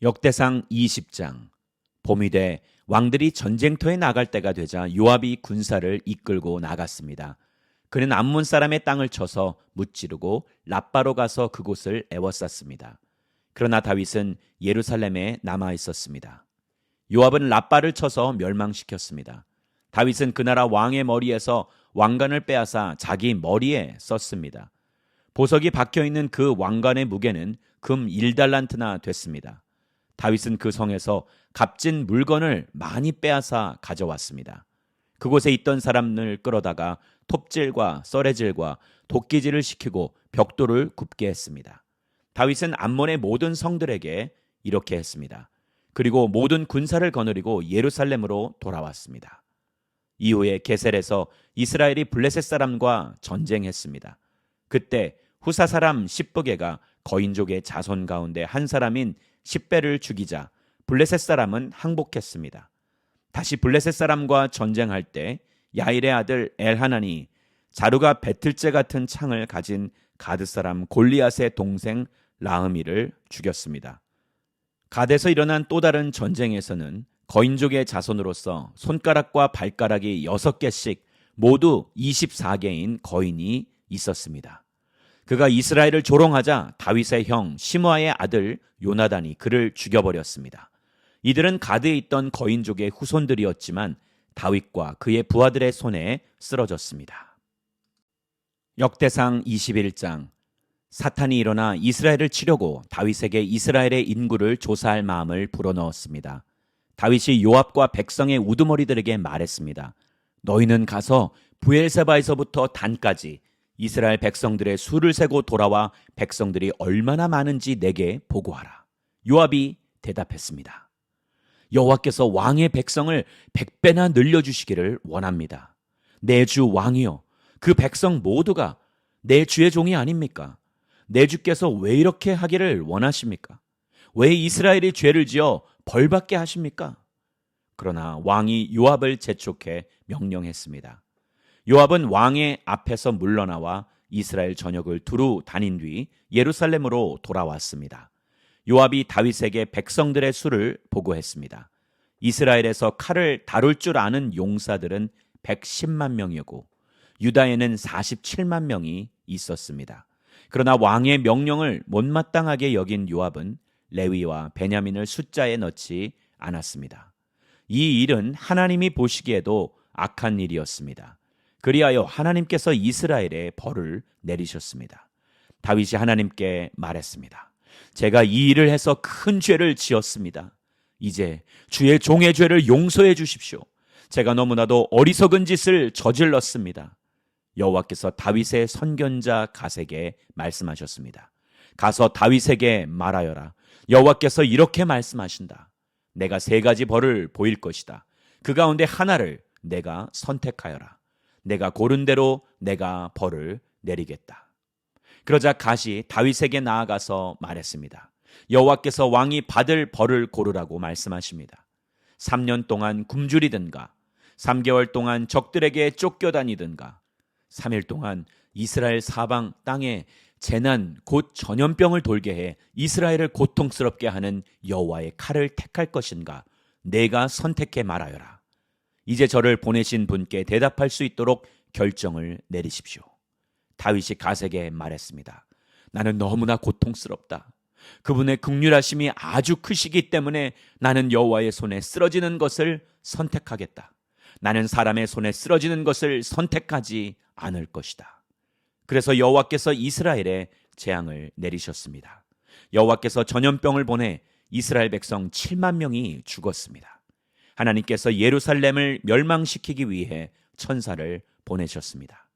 역대상 20장. 봄이 돼 왕들이 전쟁터에 나갈 때가 되자 요압이 군사를 이끌고 나갔습니다. 그는 암몬 사람의 땅을 쳐서 무찌르고 라빠로 가서 그곳을 에워쌌습니다. 그러나 다윗은 예루살렘에 남아 있었습니다. 요압은 라빠를 쳐서 멸망시켰습니다. 다윗은 그 나라 왕의 머리에서 왕관을 빼앗아 자기 머리에 썼습니다. 보석이 박혀있는 그 왕관의 무게는 금 1달란트나 됐습니다. 다윗은 그 성에서 값진 물건을 많이 빼앗아 가져왔습니다. 그곳에 있던 사람을 끌어다가 톱질과 썰애질과 도끼질을 시키고 벽돌을 굽게 했습니다. 다윗은 암몬의 모든 성들에게 이렇게 했습니다. 그리고 모든 군사를 거느리고 예루살렘으로 돌아왔습니다. 이후에 게셀에서 이스라엘이 블레셋 사람과 전쟁했습니다. 그때 후사 사람 십부게가 거인족의 자손 가운데 한 사람인 십배를 죽이자 블레셋 사람은 항복했습니다. 다시 블레셋 사람과 전쟁할 때 야일의 아들 엘하난이 자루가 배틀째 같은 창을 가진 가드 사람 골리앗의 동생 라흐미를 죽였습니다. 갓에서 일어난 또 다른 전쟁에서는 거인족의 자손으로서 손가락과 발가락이 6개씩 모두 24개인 거인이 있었습니다. 그가 이스라엘을 조롱하자 다윗의 형 시므아의 아들 요나단이 그를 죽여버렸습니다. 이들은 가드에 있던 거인족의 후손들이었지만 다윗과 그의 부하들의 손에 쓰러졌습니다. 역대상 21장. 사탄이 일어나 이스라엘을 치려고 다윗에게 이스라엘의 인구를 조사할 마음을 불어넣었습니다. 다윗이 요압과 백성의 우두머리들에게 말했습니다. 너희는 가서 브엘세바에서부터 단까지 이스라엘 백성들의 수를 세고 돌아와 백성들이 얼마나 많은지 내게 보고하라. 요압이 대답했습니다. 여호와께서 왕의 백성을 100배나 늘려주시기를 원합니다. 내 주 왕이여, 그 백성 모두가 내 주의 종이 아닙니까? 내 주께서 왜 이렇게 하기를 원하십니까? 왜 이스라엘이 죄를 지어 벌받게 하십니까? 그러나 왕이 요압을 재촉해 명령했습니다. 요압은 왕의 앞에서 물러나와 이스라엘 전역을 두루 다닌 뒤 예루살렘으로 돌아왔습니다. 요압이 다윗에게 백성들의 수를 보고했습니다. 이스라엘에서 칼을 다룰 줄 아는 용사들은 110만 명이고 유다에는 47만 명이 있었습니다. 그러나 왕의 명령을 못마땅하게 여긴 요압은 레위와 베냐민을 숫자에 넣지 않았습니다. 이 일은 하나님이 보시기에도 악한 일이었습니다. 그리하여 하나님께서 이스라엘에 벌을 내리셨습니다. 다윗이 하나님께 말했습니다. 제가 이 일을 해서 큰 죄를 지었습니다. 이제 주의 종의 죄를 용서해 주십시오. 제가 너무나도 어리석은 짓을 저질렀습니다. 여호와께서 다윗의 선견자 갓에게 말씀하셨습니다. 가서 다윗에게 말하여라. 여호와께서 이렇게 말씀하신다. 내가 3가지 벌을 보일 것이다. 그 가운데 하나를 내가 선택하여라. 내가 고른 대로 내가 벌을 내리겠다. 그러자 갓이 다윗에게 나아가서 말했습니다. 여호와께서 왕이 받을 벌을 고르라고 말씀하십니다. 3년 동안 굶주리든가 3개월 동안 적들에게 쫓겨다니든가 3일 동안 이스라엘 사방 땅에 재난 곧 전염병을 돌게 해 이스라엘을 고통스럽게 하는 여호와의 칼을 택할 것인가? 내가 선택해 말하여라. 이제 저를 보내신 분께 대답할 수 있도록 결정을 내리십시오. 다윗이 갓에게 말했습니다. 나는 너무나 고통스럽다. 그분의 긍휼하심이 아주 크시기 때문에 나는 여호와의 손에 쓰러지는 것을 선택하겠다. 나는 사람의 손에 쓰러지는 것을 선택하지 않을 것이다. 그래서 여호와께서 이스라엘에 재앙을 내리셨습니다. 여호와께서 전염병을 보내 이스라엘 백성 7만 명이 죽었습니다. 하나님께서 예루살렘을 멸망시키기 위해 천사를 보내셨습니다.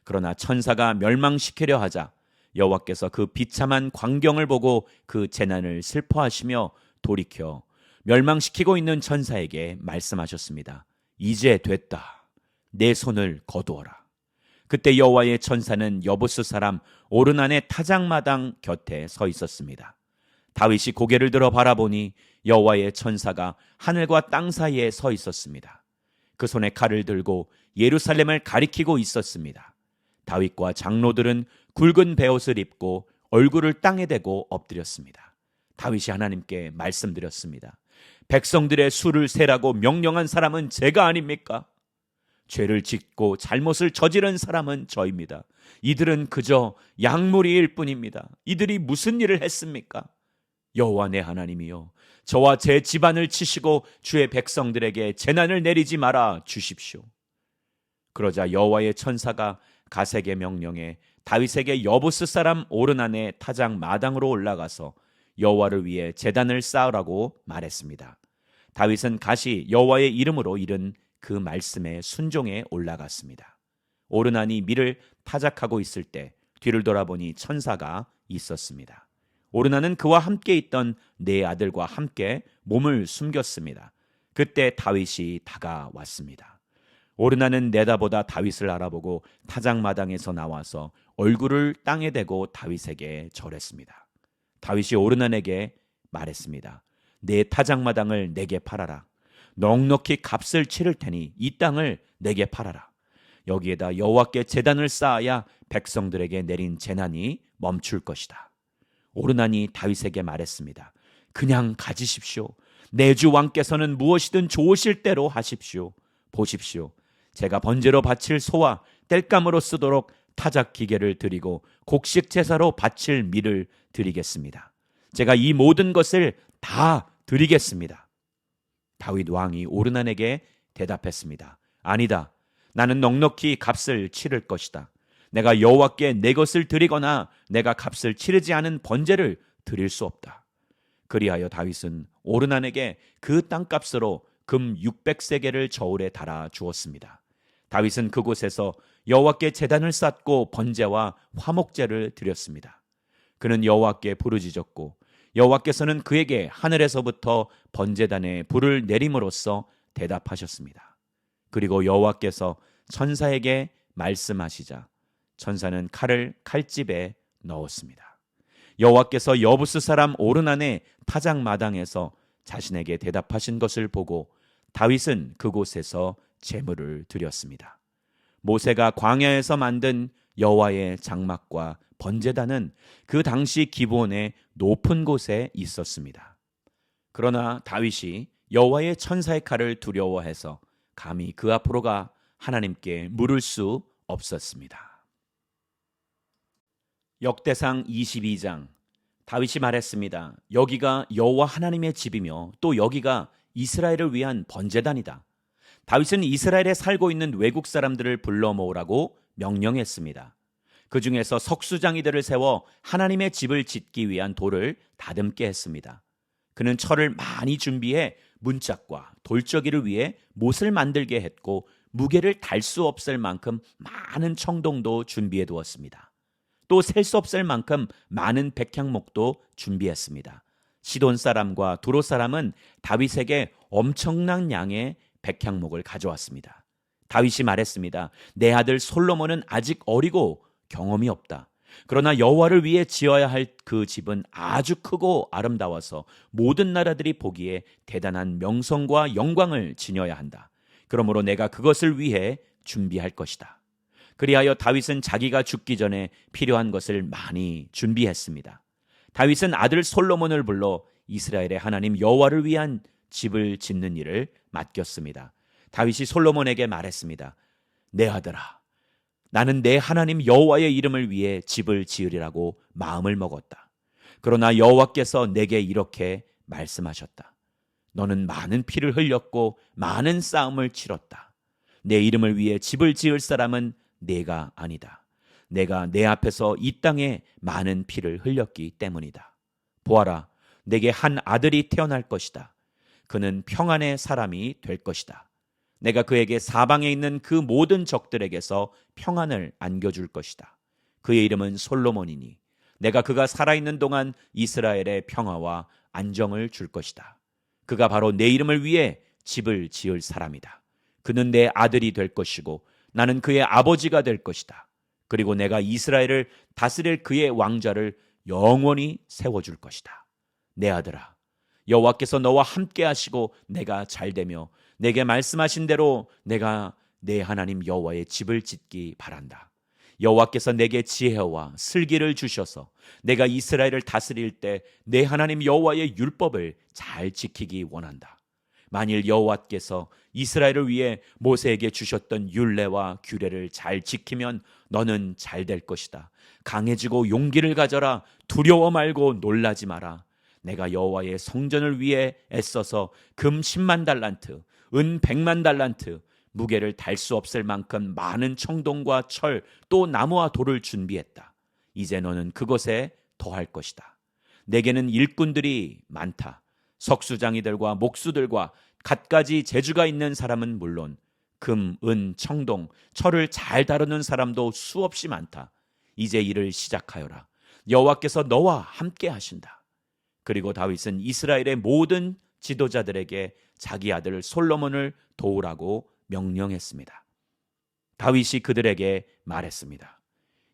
그러나 천사가 멸망시키려 하자 여호와께서 그 비참한 광경을 보고 그 재난을 슬퍼하시며 돌이켜 멸망시키고 있는 천사에게 말씀하셨습니다. 이제 됐다. 내 손을 거두어라. 그때 여호와의 천사는 여부스 사람 오르난의 타작마당 곁에 서 있었습니다. 다윗이 고개를 들어 바라보니 여호와의 천사가 하늘과 땅 사이에 서 있었습니다. 그 손에 칼을 들고 예루살렘을 가리키고 있었습니다. 다윗과 장로들은 굵은 베옷을 입고 얼굴을 땅에 대고 엎드렸습니다. 다윗이 하나님께 말씀드렸습니다. 백성들의 수를 세라고 명령한 사람은 제가 아닙니까? 죄를 짓고 잘못을 저지른 사람은 저입니다. 이들은 그저 약물일 뿐입니다. 이들이 무슨 일을 했습니까? 여호와 내 하나님이여, 저와 제 집안을 치시고 주의 백성들에게 재난을 내리지 말아 주십시오. 그러자 여호와의 천사가 갓에게 명령해 다윗에게 여부스 사람 오르난의 타작 마당으로 올라가서 여호와를 위해 제단을 쌓으라고 말했습니다. 다윗은 갓이 여호와의 이름으로 이른 그 말씀에 순종해 올라갔습니다. 오르난이 밀을 타작하고 있을 때 뒤를 돌아보니 천사가 있었습니다. 오르난은 그와 함께 있던 네 아들과 함께 몸을 숨겼습니다. 그때 다윗이 다가왔습니다. 오르난은 내다보다 다윗을 알아보고 타작마당에서 나와서 얼굴을 땅에 대고 다윗에게 절했습니다. 다윗이 오르난에게 말했습니다. 내 타작마당을 내게 팔아라. 넉넉히 값을 치를 테니 이 땅을 내게 팔아라. 여기에다 여호와께 제단을 쌓아야 백성들에게 내린 재난이 멈출 것이다. 오르난이 다윗에게 말했습니다. 그냥 가지십시오. 내 주 왕께서는 무엇이든 좋으실 대로 하십시오. 보십시오. 제가 번제로 바칠 소와 땔감으로 쓰도록 타작 기계를 드리고 곡식 제사로 바칠 밀을 드리겠습니다. 제가 이 모든 것을 다 드리겠습니다. 다윗 왕이 오르난에게 대답했습니다. 아니다. 나는 넉넉히 값을 치를 것이다. 내가 여호와께 내 것을 드리거나 내가 값을 치르지 않은 번제를 드릴 수 없다. 그리하여 다윗은 오르난에게 그 땅값으로 금 600세겔을 저울에 달아 주었습니다. 다윗은 그곳에서 여호와께 제단을 쌓고 번제와 화목제를 드렸습니다. 그는 여호와께 부르짖었고 여호와께서는 그에게 하늘에서부터 번제단에 불을 내림으로써 대답하셨습니다. 그리고 여호와께서 천사에게 말씀하시자 천사는 칼을 칼집에 넣었습니다. 여호와께서 여부스 사람 오르난의 타작마당에서 자신에게 대답하신 것을 보고 다윗은 그곳에서 제물을 드렸습니다. 모세가 광야에서 만든 여호와의 장막과 번제단은 그 당시 기브온의 높은 곳에 있었습니다. 그러나 다윗이 여호와의 천사의 칼을 두려워해서 감히 그 앞으로 가 하나님께 물을 수 없었습니다. 역대상 22장. 다윗이 말했습니다. 여기가 여호와 하나님의 집이며 또 여기가 이스라엘을 위한 번제단이다. 다윗은 이스라엘에 살고 있는 외국 사람들을 불러 모으라고 명령했습니다. 그 중에서 석수장이들을 세워 하나님의 집을 짓기 위한 돌을 다듬게 했습니다. 그는 철을 많이 준비해 문짝과 돌저기를 위해 못을 만들게 했고 무게를 달 수 없을 만큼 많은 청동도 준비해 두었습니다. 또 셀 수 없을 만큼 많은 백향목도 준비했습니다. 시돈 사람과 두로 사람은 다윗에게 엄청난 양의 백향목을 가져왔습니다. 다윗이 말했습니다. 내 아들 솔로몬은 아직 어리고 경험이 없다. 그러나 여호와를 위해 지어야 할 그 집은 아주 크고 아름다워서 모든 나라들이 보기에 대단한 명성과 영광을 지녀야 한다. 그러므로 내가 그것을 위해 준비할 것이다. 그리하여 다윗은 자기가 죽기 전에 필요한 것을 많이 준비했습니다. 다윗은 아들 솔로몬을 불러 이스라엘의 하나님 여호와를 위한 집을 짓는 일을 맡겼습니다. 다윗이 솔로몬에게 말했습니다. 내 아들아, 나는 내 하나님 여호와의 이름을 위해 집을 지으리라고 마음을 먹었다. 그러나 여호와께서 내게 이렇게 말씀하셨다. 너는 많은 피를 흘렸고 많은 싸움을 치렀다. 내 이름을 위해 집을 지을 사람은 내가 아니다. 내가 내 앞에서 이 땅에 많은 피를 흘렸기 때문이다. 보아라, 내게 한 아들이 태어날 것이다. 그는 평안의 사람이 될 것이다. 내가 그에게 사방에 있는 그 모든 적들에게서 평안을 안겨줄 것이다. 그의 이름은 솔로몬이니 내가 그가 살아있는 동안 이스라엘의 평화와 안정을 줄 것이다. 그가 바로 내 이름을 위해 집을 지을 사람이다. 그는 내 아들이 될 것이고 나는 그의 아버지가 될 것이다. 그리고 내가 이스라엘을 다스릴 그의 왕좌를 영원히 세워줄 것이다. 내 아들아, 여호와께서 너와 함께 하시고 내가 잘되며 내게 말씀하신 대로 내가 내 하나님 여호와의 집을 짓기 바란다. 여호와께서 내게 지혜와 슬기를 주셔서 내가 이스라엘을 다스릴 때 내 하나님 여호와의 율법을 잘 지키기 원한다. 만일 여호와께서 이스라엘을 위해 모세에게 주셨던 율례와 규례를 잘 지키면 너는 잘 될 것이다. 강해지고 용기를 가져라. 두려워 말고 놀라지 마라. 내가 여호와의 성전을 위해 애써서 금 10만 달란트, 은 100만 달란트, 무게를 달 수 없을 만큼 많은 청동과 철, 또 나무와 돌을 준비했다. 이제 너는 그것에 더할 것이다. 내게는 일꾼들이 많다. 석수장이들과 목수들과 갖가지 재주가 있는 사람은 물론 금, 은, 청동, 철을 잘 다루는 사람도 수없이 많다. 이제 일을 시작하여라. 여호와께서 너와 함께 하신다. 그리고 다윗은 이스라엘의 모든 지도자들에게 자기 아들 솔로몬을 도우라고 명령했습니다. 다윗이 그들에게 말했습니다.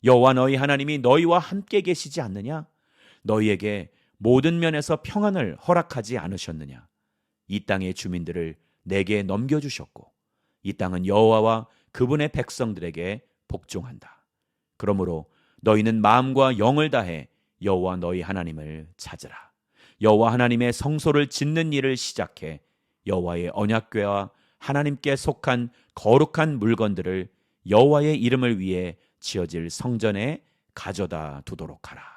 여호와 너희 하나님이 너희와 함께 계시지 않느냐? 너희에게 모든 면에서 평안을 허락하지 않으셨느냐? 이 땅의 주민들을 내게 넘겨주셨고 이 땅은 여호와와 그분의 백성들에게 복종한다. 그러므로 너희는 마음과 영을 다해 여호와 너희 하나님을 찾으라. 여호와 하나님의 성소를 짓는 일을 시작해 여호와의 언약궤와 하나님께 속한 거룩한 물건들을 여호와의 이름을 위해 지어질 성전에 가져다 두도록 하라.